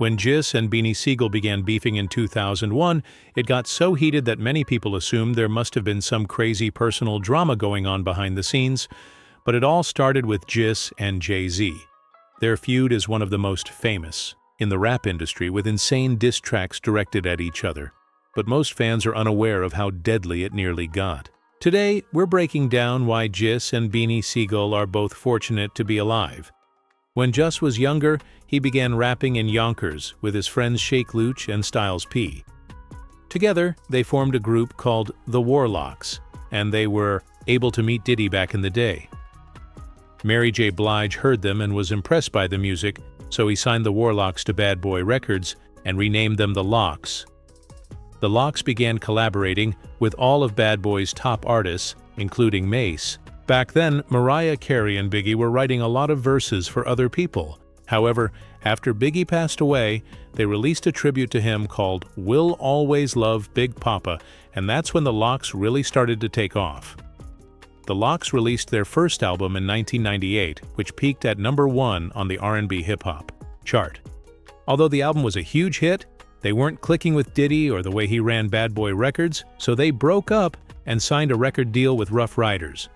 When Jis and Beanie Sigel began beefing in 2001, it got so heated that many people assumed there must have been some crazy personal drama going on behind the scenes, but it all started with Jis and Jay-Z. Their feud is one of the most famous in the rap industry, with insane diss tracks directed at each other, but most fans are unaware of how deadly it nearly got. Today, we're breaking down why Jis and Beanie Sigel are both fortunate to be alive. When Jus was younger, he began rapping in Yonkers with his friends Shake Luch and Styles P. Together, they formed a group called the Warlocks, and they were able to meet Diddy back in the day. Mary J. Blige heard them and was impressed by the music, so he signed the Warlocks to Bad Boy Records and renamed them the Lox. The Lox began collaborating with all of Bad Boy's top artists, including Mace. Back then, Mariah Carey and Biggie were writing a lot of verses for other people. However, after Biggie passed away, they released a tribute to him called "We'll Always Love Big Papa," and that's when the Lox really started to take off. The Lox released their first album in 1998, which peaked at #1 on the R&B hip-hop chart. Although the album was a huge hit, they weren't clicking with Diddy or the way he ran Bad Boy Records, so they broke up and signed a record deal with Rough Riders.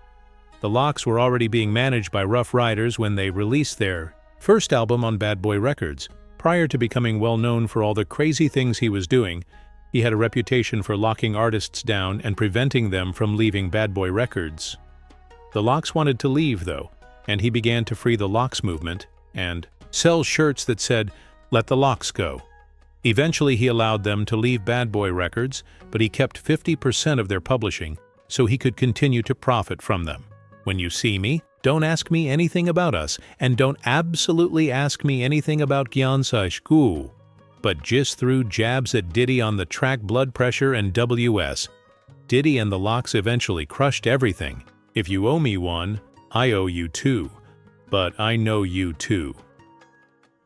The Lox were already being managed by Rough Riders when they released their first album on Bad Boy Records. Prior to becoming well known for all the crazy things he was doing, he had a reputation for locking artists down and preventing them from leaving Bad Boy Records. The Lox wanted to leave, though, and he began to free the Lox movement and sell shirts that said, "Let the Lox go." Eventually, he allowed them to leave Bad Boy Records, but he kept 50% of their publishing so he could continue to profit from them. When you see me, don't ask me anything about us, and don't absolutely ask me anything about Gyansa Shku. But Jis threw jabs at Diddy on the track Blood Pressure and WS. Diddy and the Lox eventually crushed everything. If you owe me one, I owe you two. But I know you too.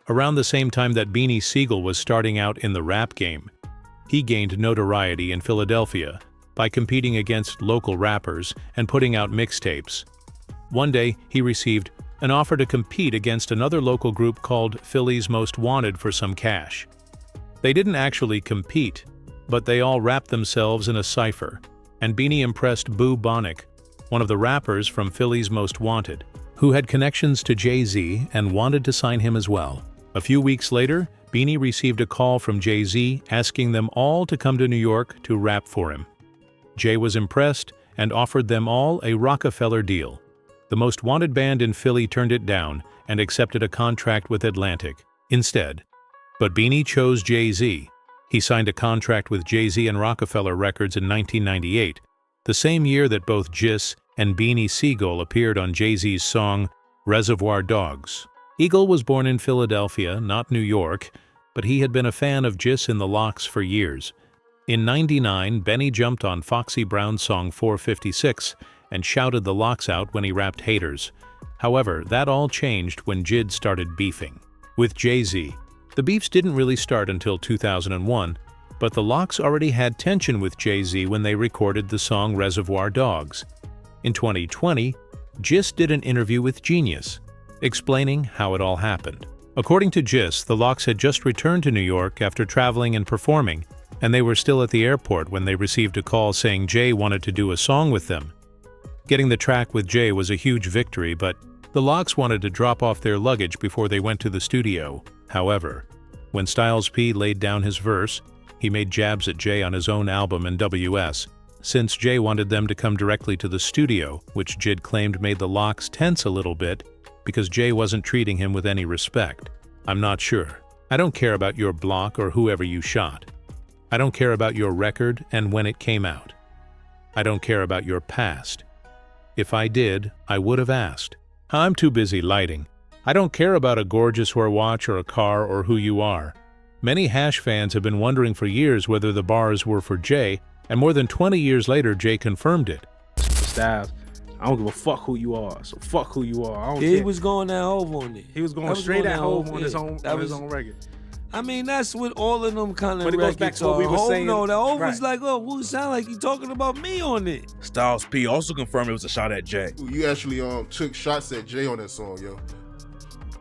Around the same time that Beanie Sigel was starting out in the rap game, he gained notoriety in Philadelphia by competing against local rappers and putting out mixtapes. One day, he received an offer to compete against another local group called Philly's Most Wanted for some cash. They didn't actually compete, but they all rapped themselves in a cipher, and Beanie impressed Boo Bonnick, one of the rappers from Philly's Most Wanted, who had connections to Jay-Z and wanted to sign him as well. A few weeks later, Beanie received a call from Jay-Z asking them all to come to New York to rap for him. Jay was impressed and offered them all a Rockefeller deal. The Most Wanted band in Philly turned it down and accepted a contract with Atlantic instead. But Beanie chose Jay-Z. He signed a contract with Jay-Z and Rockefeller Records in 1998, the same year that both Jis and Beanie Sigel appeared on Jay-Z's song Reservoir Dogs. Eagle was born in Philadelphia, not New York, but he had been a fan of Jis and the Lox for years. In '99, Benny jumped on Foxy Brown's song 456 and shouted the Lox out when he rapped Haters. However, that all changed when Jid started beefing with Jay-Z. The beefs didn't really start until 2001, but the Lox already had tension with Jay-Z when they recorded the song Reservoir Dogs. In 2020, Jis did an interview with Genius, explaining how it all happened. According to Jis, the Lox had just returned to New York after traveling and performing, and they were still at the airport when they received a call saying Jay wanted to do a song with them. Getting the track with Jay was a huge victory, but the Lox wanted to drop off their luggage before they went to the studio. However, when Styles P laid down his verse, he made jabs at Jay on his own album and WS, since Jay wanted them to come directly to the studio, which Jid claimed made the Lox tense a little bit because Jay wasn't treating him with any respect. "I'm not sure. I don't care about your block or whoever you shot. I don't care about your record and when it came out. I don't care about your past. If I did, I would have asked. I'm too busy lighting. I don't care about a gorgeous watch or a car or who you are." Many Hash fans have been wondering for years whether the bars were for Jay, and more than 20 years later, Jay confirmed it. Styles, I don't give a fuck who you are, so fuck who you are. I don't Yeah, care. he was going at Hov on it. He was going straight at Hov on his own record. I mean, that's what all of them kind of But it goes back to what we were saying. No, the Hov Right. was like, oh, who sound like you talking about me on it? Styles P also confirmed it was a shot at Jay. You actually took shots at Jay on that song, yo.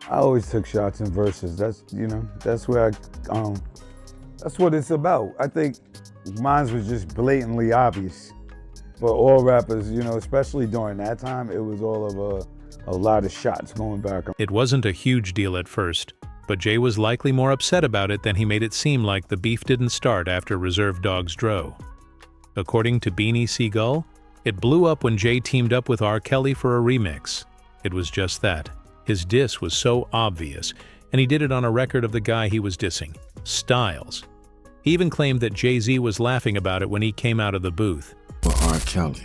I always took shots in verses. That's, you know, that's where that's what it's about. I think mine was just blatantly obvious. For all rappers, you know, especially during that time, it was all of a lot of shots going back. It wasn't a huge deal at first, but Jay was likely more upset about it than he made it seem like the beef didn't start after Reserve Dogs Dro. According to Beanie Sigel, it blew up when Jay teamed up with R. Kelly for a remix. It was just that. His diss was so obvious, and he did it on a record of the guy he was dissing, Styles. He even claimed that Jay-Z was laughing about it when he came out of the booth. For R. Kelly,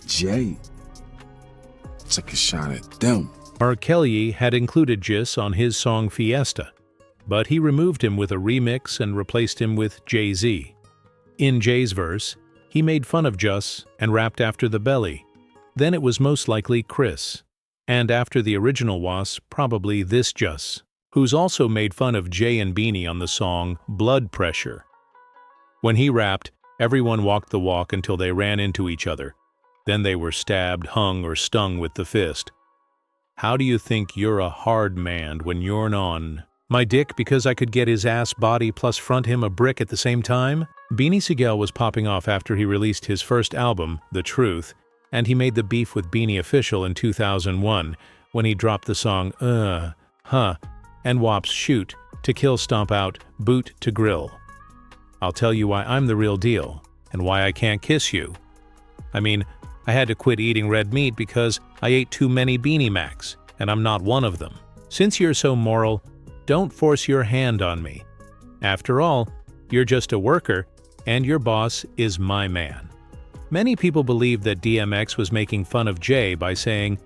Jay took a shot at them. R. Kelly had included Jis on his song Fiesta, but he removed him with a remix and replaced him with Jay-Z. In Jay's verse, he made fun of Jus and rapped after the belly. Then it was most likely Chris. And after the original was probably this Jus, who's also made fun of Jay and Beanie on the song Blood Pressure. When he rapped, everyone walked the walk until they ran into each other. Then they were stabbed, hung, or stung with the fist. How do you think you're a hard man when you're on my dick because I could get his ass body plus front him a brick at the same time? Beanie Sigel was popping off after he released his first album, The Truth, and he made the beef with Beanie official in 2001 when he dropped the song and Wop's Shoot to kill stomp out Boot to Grill. I'll tell you why I'm the real deal and why I can't kiss you. I mean, I had to quit eating red meat because I ate too many Beanie Macs, and I'm not one of them. Since you're so moral, don't force your hand on me. After all, you're just a worker, and your boss is my man. Many people believe that DMX was making fun of Jay by saying,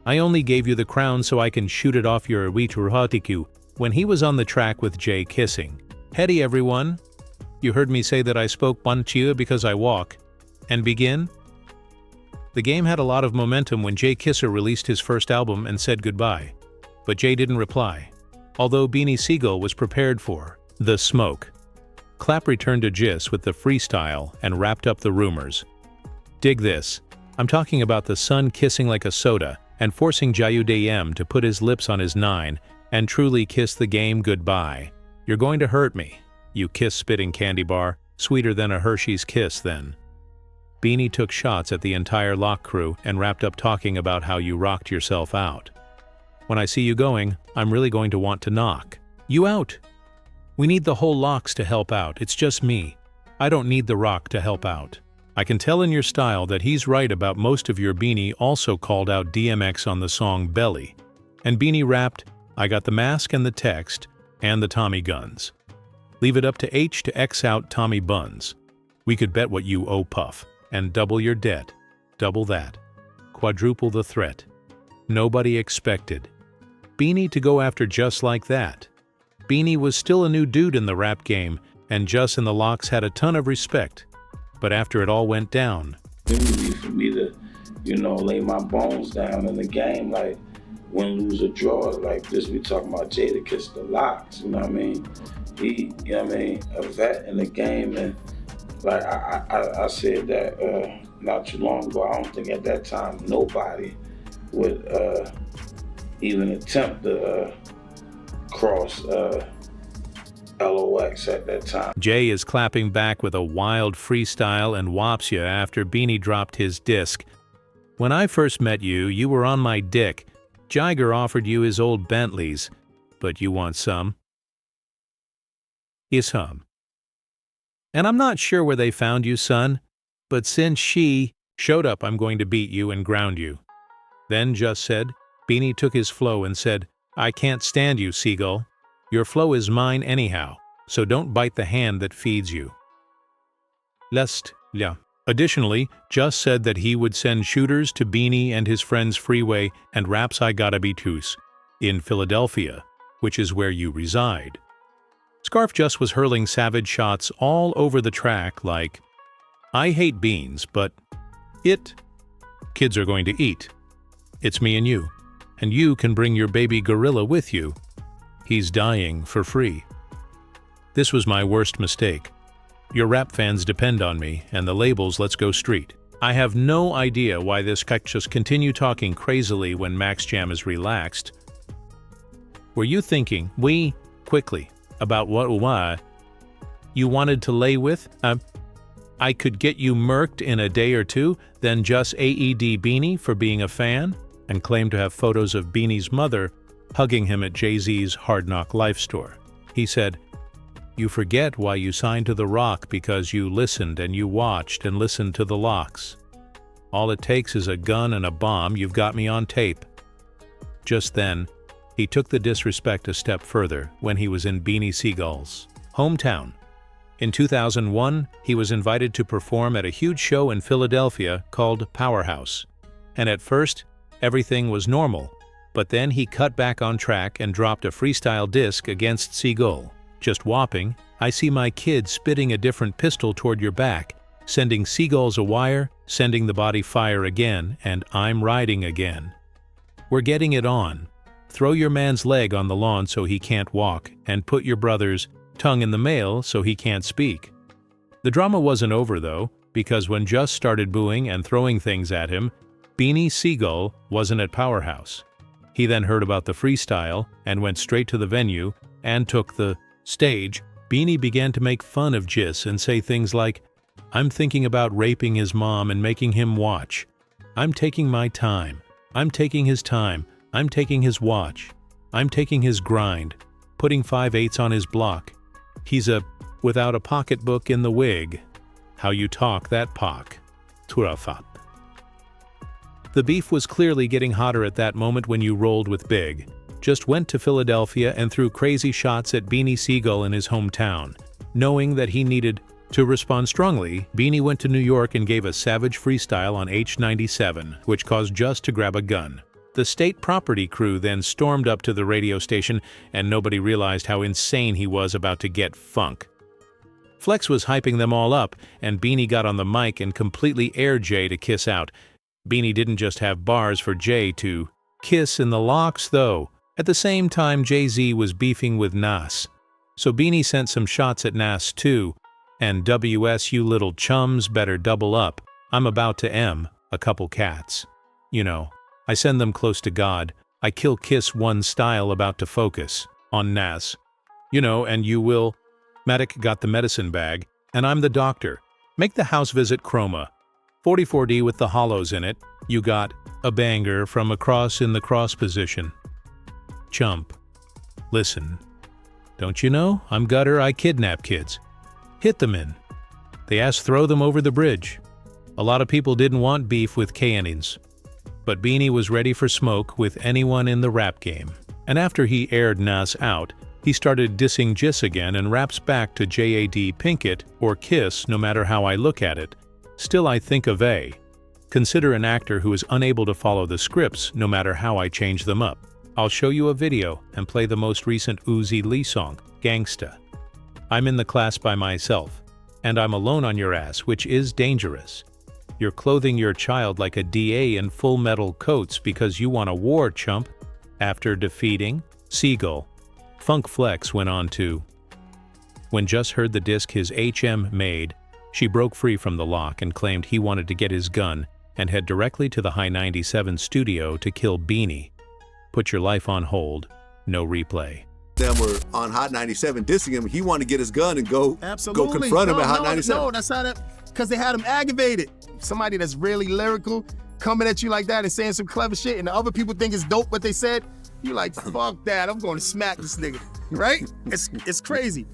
I only gave you the crown so I can shoot it off your Witurhatiku when he was on the track with Jay kissing. Heady everyone. You heard me say that I spoke Banchia because I walk. And begin? The game had a lot of momentum when Jay Kisser released his first album and said goodbye. But Jay didn't reply, although Beanie Sigel was prepared for the smoke. Clap returned to Jis with the freestyle and wrapped up the rumors. Dig this. I'm talking about the son kissing like a soda and forcing Jayudayem to put his lips on his 9 and truly kiss the game goodbye. You're going to hurt me, you kiss-spitting candy bar, sweeter than a Hershey's kiss then. Beanie took shots at the entire Lock crew and wrapped up talking about how you rocked yourself out. When I see you going, I'm really going to want to knock you out. We need the whole Locks to help out, it's just me. I don't need the Rock to help out. I can tell in your style that he's right about most of your Beanie also called out DMX on the song Belly. And Beanie rapped, I got the mask and the text, and the Tommy guns. Leave it up to H to X out Tommy buns. We could bet what you owe Puff, and double your debt, double that, quadruple the threat. Nobody expected Beanie to go after just like that. Beanie was still a new dude in the rap game, and Jus and the Locks had a ton of respect. But after it all went down, It would be for me to, lay my bones down in the game, like win, lose, or draw. Like this, we talking about Jadakiss, the Locks, you know what I mean? He, a vet in the game, and like I said that not too long ago. I don't think at that time nobody would even attempt to cross LOX at that time. Jay is clapping back with a wild freestyle and whops ya after Beanie dropped his disc. When I first met you, you were on my dick. Jiger offered you his old Bentleys, but you want some? Is hum. And I'm not sure where they found you, son, but since she showed up, I'm going to beat you and ground you. Then Just said, Beanie took his flow and said, I can't stand you, Seagull. Your flow is mine anyhow, so don't bite the hand that feeds you. Yeah. Additionally, Just said that he would send shooters to Beanie and his friends Freeway and Raps I Gotta Be Toos in Philadelphia, which is where you reside. Scarf Just was hurling savage shots all over the track like, I hate beans, but kids are going to eat. It's me and you can bring your baby gorilla with you. He's dying for free. This was my worst mistake. Your rap fans depend on me, and the labels Let's Go Street. I have no idea why this guy just continue talking crazily when Max Jam is relaxed. Were you thinking, quickly, about why you wanted to lay with? I could get you murked in a day or two, then just AED Beanie for being a fan?" and claimed to have photos of Beanie's mother hugging him at Jay-Z's Hard Knock Life store. He said, "You forget why you signed to The Rock because you listened and you watched and listened to the locks. All it takes is a gun and a bomb, you've got me on tape." Just then, he took the disrespect a step further when he was in Beanie Sigel's hometown. In 2001, he was invited to perform at a huge show in Philadelphia called Powerhouse. And at first, everything was normal, but then he cut back on track and dropped a freestyle disc against Sigel. Just whopping, "I see my kid spitting a different pistol toward your back, sending seagulls a wire, sending the body fire again, and I'm riding again. We're getting it on. Throw your man's leg on the lawn so he can't walk, and put your brother's tongue in the mail so he can't speak." The drama wasn't over though, because when Just started booing and throwing things at him, Beanie Sigel wasn't at Powerhouse. He then heard about the freestyle and went straight to the venue and took the stage. Beanie began to make fun of Jis and say things like, "I'm thinking about raping his mom and making him watch. I'm taking my time. I'm taking his time. I'm taking his watch. I'm taking his grind. Putting 5/8 on his block. He's without a pocketbook in the wig. How you talk that pock. Turafat." The beef was clearly getting hotter at that moment when you rolled with Big. Just went to Philadelphia and threw crazy shots at Beanie Sigel in his hometown. Knowing that he needed to respond strongly, Beanie went to New York and gave a savage freestyle on H97, which caused Just to grab a gun. The state property crew then stormed up to the radio station, and nobody realized how insane he was about to get funk. Flex was hyping them all up, and Beanie got on the mic and completely aired Jay to kiss out. Beanie didn't just have bars for Jay to kiss in the locks, though. At the same time, Jay-Z was beefing with Nas. So Beanie sent some shots at Nas too, and "WS, you little chums, better double up. I'm about to a couple cats. You know, I send them close to God. I kill Kiss one style about to focus on Nas. You know, and you will. Matic got the medicine bag, and I'm the doctor. Make the house visit chroma. 44D with the hollows in it. You got a banger from across in the cross position. Chump. Listen. Don't you know? I'm gutter, I kidnap kids. Hit them in. They asked throw them over the bridge. A lot of people didn't want beef with K-innings. But Beanie was ready for smoke with anyone in the rap game. And after he aired Nas out, he started dissing Jis again and raps back to JAD Pinkett or Kiss no matter how I look at it. Still I think of A. Consider an actor who is unable to follow the scripts no matter how I change them up. I'll show you a video and play the most recent Uzi Lee song, Gangsta. I'm in the class by myself, and I'm alone on your ass, which is dangerous. You're clothing your child like a DA in full metal coats because you want a war, chump. After defeating Sigel, Funk Flex went on to, when Just heard the disc his HM made, she broke free from the lock and claimed he wanted to get his gun and head directly to the High 97 studio to kill Beanie. Put your life on hold, no replay. Them were on Hot 97 dissing him. He wanted to get his gun and go confront him at Hot 97. No, that's how that, because they had him aggravated. Somebody that's really lyrical coming at you like that and saying some clever shit, and the other people think it's dope what they said. You like, fuck that, I'm going to smack this nigga, right? It's crazy.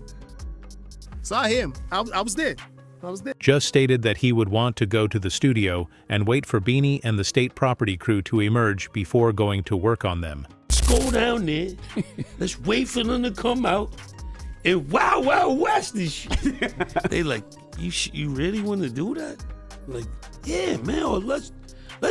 So I hear him. I was there. Just stated that he would want to go to the studio and wait for Beanie and the state property crew to emerge before going to work on them. Let's go down there. Let's wait for them to come out. And Wild West this shit. They like, you really want to do that? Like, yeah, man, or let's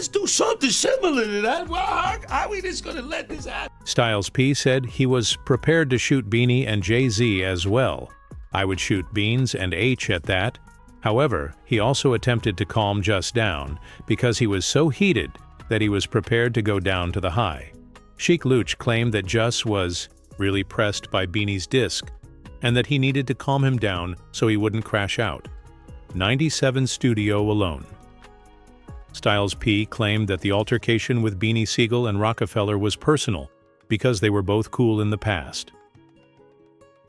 do something similar to that. Well, how are we just gonna let this happen? Styles P said he was prepared to shoot Beanie and Jay-Z as well. I would shoot Beans and H at that. However, he also attempted to calm Just down because he was so heated that he was prepared to go down to the high. Sheik Luch claimed that Just was really pressed by Beanie's disc and that he needed to calm him down so he wouldn't crash out. 97 studio alone. Styles P claimed that the altercation with Beanie Sigel and Rockefeller was personal because they were both cool in the past.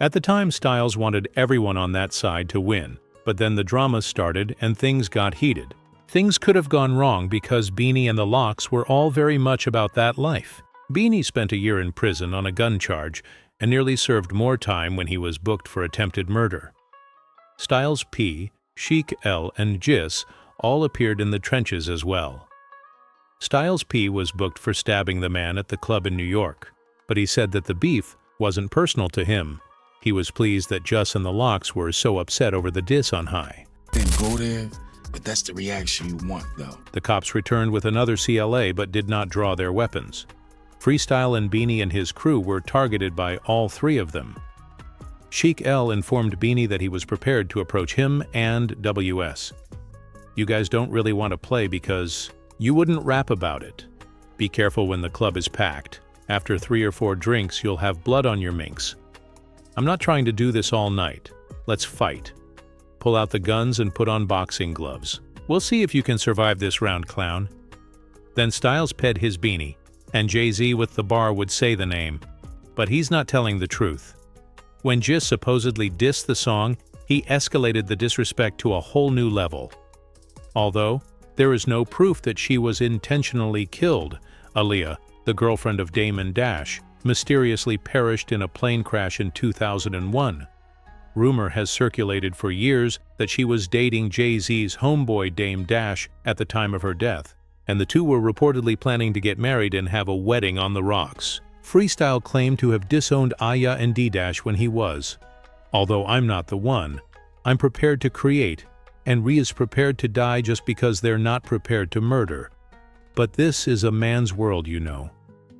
At the time, Styles wanted everyone on that side to win, but then the drama started and things got heated. Things could have gone wrong because Beanie and the Lox were all very much about that life. Beanie spent a year in prison on a gun charge and nearly served more time when he was booked for attempted murder. Styles P, Sheik L, and Jis all appeared in the trenches as well. Styles P was booked for stabbing the man at the club in New York, but he said that the beef wasn't personal to him. He was pleased that Jus and the Lox were so upset over the diss on High. Didn't go there, but that's the reaction you want, though. The cops returned with another CLA but did not draw their weapons. Freestyle and Beanie and his crew were targeted by all three of them. Sheik L informed Beanie that he was prepared to approach him and WS. You guys don't really want to play because you wouldn't rap about it. Be careful when the club is packed. After 3 or 4 drinks, you'll have blood on your minks. I'm not trying to do this all night. Let's fight. Pull out the guns and put on boxing gloves. We'll see if you can survive this round, clown. Then Styles ped his Beanie, and Jay-Z with the bar would say the name. But he's not telling the truth. When Jis supposedly dissed the song, he escalated the disrespect to a whole new level. Although, there is no proof that she was intentionally killed. Aaliyah, the girlfriend of Damon Dash, mysteriously perished in a plane crash in 2001. Rumor has circulated for years that she was dating Jay-Z's homeboy Dame Dash at the time of her death, and the two were reportedly planning to get married and have a wedding on the rocks. Freestyle claimed to have disowned Aya and D-Dash when he was. Although I'm not the one, I'm prepared to create, and Rhea is prepared to die just because they're not prepared to murder. But this is a man's world, you know.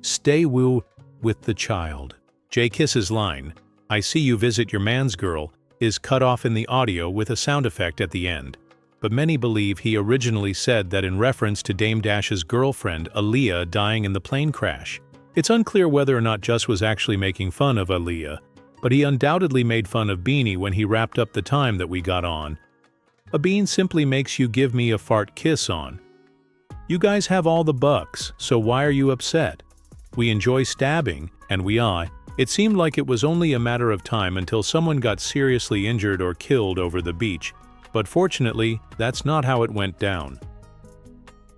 Stay woo with the child. Jadakiss's line, "I see you visit your man's girl," is cut off in the audio with a sound effect at the end. But many believe he originally said that in reference to Dame Dash's girlfriend, Aaliyah, dying in the plane crash. It's unclear whether or not Jus was actually making fun of Aaliyah, but he undoubtedly made fun of Beanie when he wrapped up the time that we got on. A bean simply makes you give me a fart kiss on. You guys have all the bucks, so why are you upset? We enjoy stabbing, and it seemed like it was only a matter of time until someone got seriously injured or killed over the beach, but fortunately, that's not how it went down.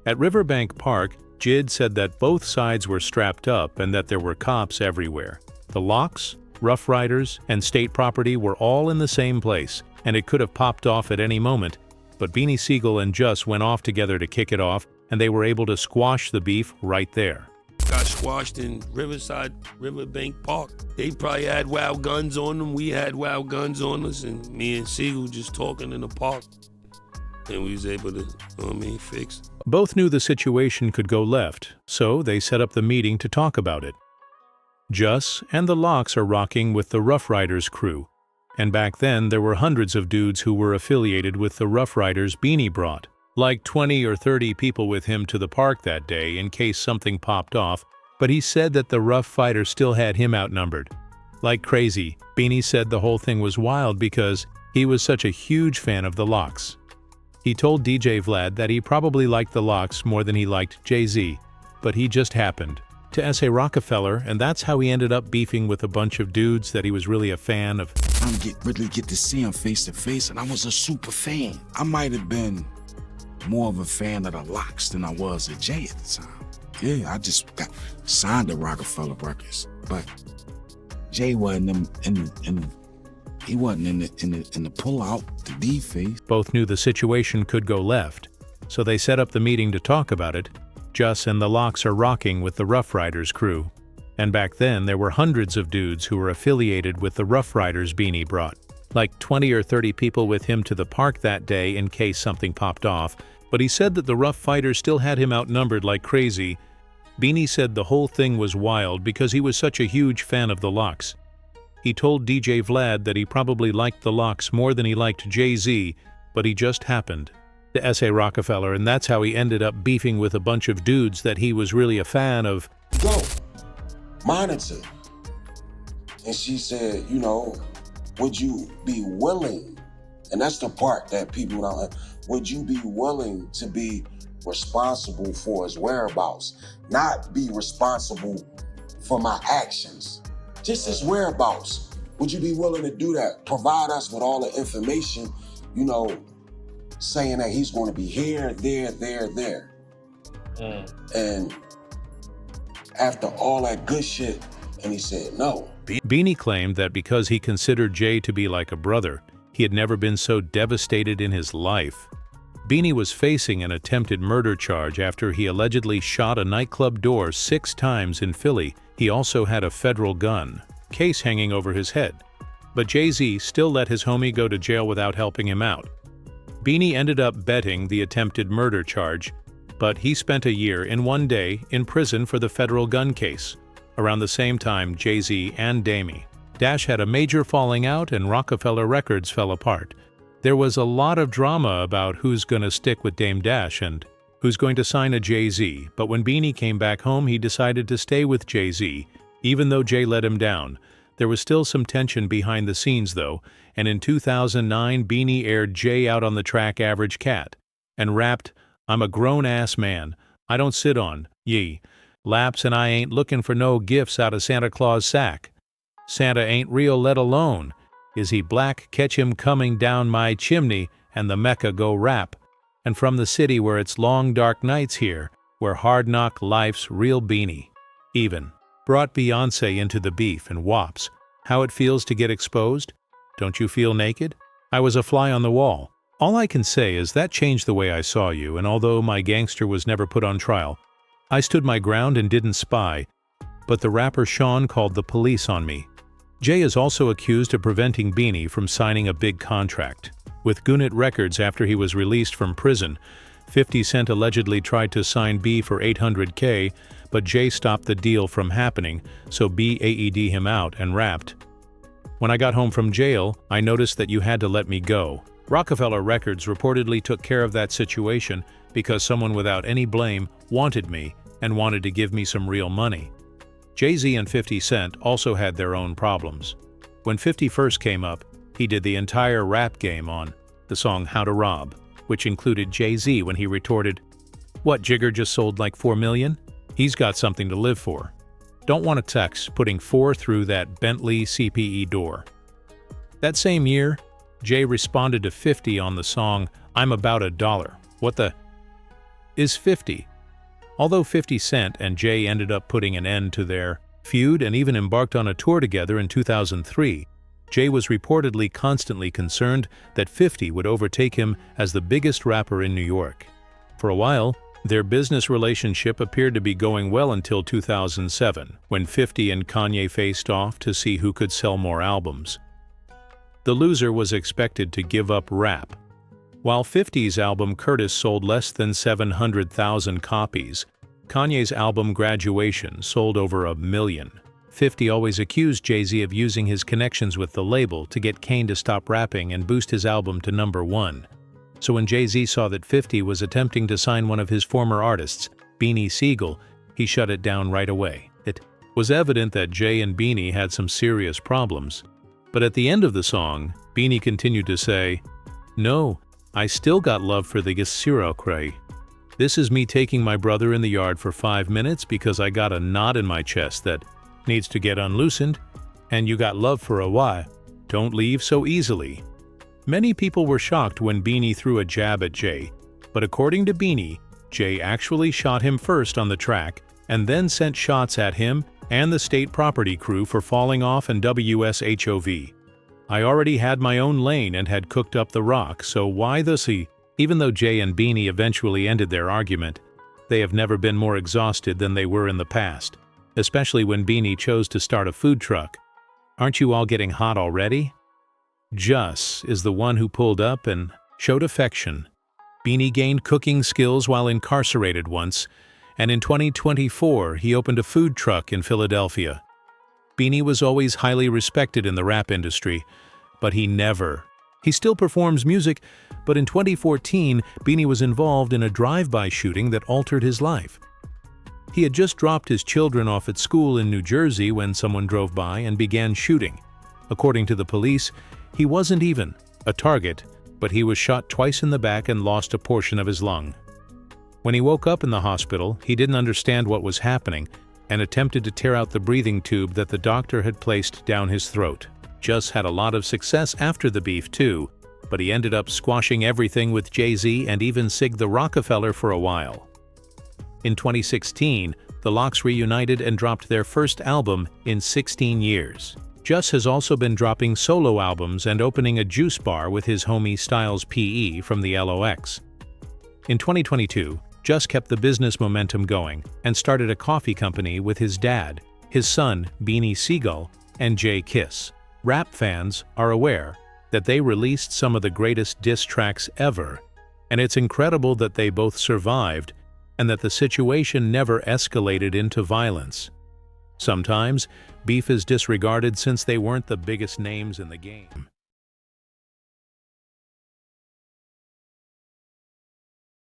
At Riverbank Park, Jid said that both sides were strapped up and that there were cops everywhere. The Lox, Rough Riders, and state property were all in the same place, and it could have popped off at any moment, but Beanie Sigel and Jus went off together to kick it off, and they were able to squash the beef right there. Got squashed in Riverbank Park. They probably had wild guns on them. We had wild guns on us, and me and Sigel just talking in the park. And we was able to, fix. Both knew the situation could go left, so they set up the meeting to talk about it. Jus and the Lox are rocking with the Rough Riders crew, and back then there were hundreds of dudes who were affiliated with the Rough Riders Beanie brought. Like 20 or 30 people with him to the park that day in case something popped off, but he said that the Rough Fighter still had him outnumbered. Like crazy, Beanie said the whole thing was wild because he was such a huge fan of the Lox. He told DJ Vlad that he probably liked the Lox more than he liked Jay-Z, but he just happened to S.A. Rockefeller, and that's how he ended up beefing with a bunch of dudes that he was really a fan of. I really get to see him face to face, and I was a super fan. I might have been more of a fan of the Lox than I was of Jay at the time. Yeah, I just got signed to Rockefeller Records, but Jay wasn't he wasn't in the pull-out, the D-phase. Both knew the situation could go left, so they set up the meeting to talk about it. Jus and the Lox are rocking with the Rough Riders crew, and back then there were hundreds of dudes who were affiliated with the Rough Riders Beanie brought. Like 20 or 30 people with him to the park that day in case something popped off, but he said that the Rough Fighter still had him outnumbered like crazy. Beanie said the whole thing was wild because he was such a huge fan of the Lox. He told DJ Vlad that he probably liked the Lox more than he liked Jay-Z, but he just happened to S.A. Rockefeller, and that's how he ended up beefing with a bunch of dudes that he was really a fan of. Go, monitor. And she said, would you be willing, and that's the part that people don't, would you be willing to be responsible for his whereabouts, not be responsible for my actions? Just his whereabouts. Would you be willing to do that? Provide us with all the information, you know, saying that he's going to be here, there. And after all that good shit, and he said no. Beanie claimed that because he considered Jay to be like a brother, he had never been so devastated in his life. Beanie was facing an attempted murder charge after he allegedly shot a nightclub door 6 times in Philly. He also had a federal gun case hanging over his head. But Jay-Z still let his homie go to jail without helping him out. Beanie ended up betting the attempted murder charge, but he spent a year and 1 day in prison for the federal gun case. Around the same time, Jay-Z and Dame Dash had a major falling out and Rockefeller Records fell apart. There was a lot of drama about who's going to stick with Dame Dash and who's going to sign a Jay-Z, but when Beanie came back home, he decided to stay with Jay-Z, even though Jay let him down. There was still some tension behind the scenes, though, and in 2009, Beanie aired Jay out on the track Average Cat and rapped, "I'm a grown-ass man. I don't sit on, ye, laps and I ain't looking for no gifts out of Santa Claus' sack. Santa ain't real, let alone. Is he black? Catch him coming down my chimney and the Mecca go rap. And from the city where it's long dark nights here, where hard knock life's real Beanie." Even brought Beyonce into the beef and wops. How it feels to get exposed? Don't you feel naked? I was a fly on the wall. All I can say is that changed the way I saw you, and although my gangster was never put on trial, I stood my ground and didn't spy, but the rapper Sean called the police on me. Jay is also accused of preventing Beanie from signing a big contract. With Gunit Records after he was released from prison, 50 Cent allegedly tried to sign B for $800K, but Jay stopped the deal from happening, so B AED him out and rapped, "When I got home from jail, I noticed that you had to let me go." Rockefeller Records reportedly took care of that situation because someone without any blame wanted me and wanted to give me some real money. Jay-Z and 50 Cent also had their own problems. When 50 first came up, he did the entire rap game on the song How to Rob, which included Jay-Z when he retorted, "What, Jigger just sold like 4 million? He's got something to live for. Don't want a text putting 4 through that Bentley CPE door." That same year, Jay responded to 50 on the song I'm About a Dollar. What the is 50? Although 50 Cent and Jay ended up putting an end to their feud and even embarked on a tour together in 2003, Jay was reportedly constantly concerned that 50 would overtake him as the biggest rapper in New York. For a while, their business relationship appeared to be going well until 2007, when 50 and Kanye faced off to see who could sell more albums. The loser was expected to give up rap. While 50's album Curtis sold less than 700,000 copies, Kanye's album Graduation sold over 1 million. 50 always accused Jay-Z of using his connections with the label to get Kane to stop rapping and boost his album to #1. So when Jay-Z saw that 50 was attempting to sign one of his former artists, Beanie Sigel, he shut it down right away. It was evident that Jay and Beanie had some serious problems. But at the end of the song, Beanie continued to say, "No, I still got love for the Gisiro Cray. This is me taking my brother in the yard for 5 minutes because I got a knot in my chest that needs to get unloosened, and you got love for a why. Don't leave so easily." Many people were shocked when Beanie threw a jab at Jay, but according to Beanie, Jay actually shot him first on the track and then sent shots at him and the state property crew for falling off and WSHOV. "I already had my own lane and had cooked up the rock, so why the sea?" Even though Jay and Beanie eventually ended their argument, they have never been more exhausted than they were in the past, especially when Beanie chose to start a food truck. Aren't you all getting hot already? Juss is the one who pulled up and showed affection. Beanie gained cooking skills while incarcerated once, and in 2024 he opened a food truck in Philadelphia. Beanie was always highly respected in the rap industry, but he still performs music, but in 2014 Beanie was involved in a drive-by shooting that altered his life. He had just dropped his children off at school in New Jersey when someone drove by and began shooting. According to the police, he wasn't even a target, but he was shot twice in the back and lost a portion of his lung. When he woke up in the hospital, he didn't understand what was happening, and attempted to tear out the breathing tube that the doctor had placed down his throat. Just had a lot of success after the beef too, but he ended up squashing everything with Jay-Z and even Sig the Rockefeller for a while. In 2016, the Lox reunited and dropped their first album in 16 years. Just has also been dropping solo albums and opening a juice bar with his homie Styles P.E. from the LOX. In 2022, Just kept the business momentum going and started a coffee company with his dad, his son Beanie Sigel, and Jadakiss. Rap fans are aware that they released some of the greatest diss tracks ever, and it's incredible that they both survived and that the situation never escalated into violence. Sometimes, beef is disregarded since they weren't the biggest names in the game.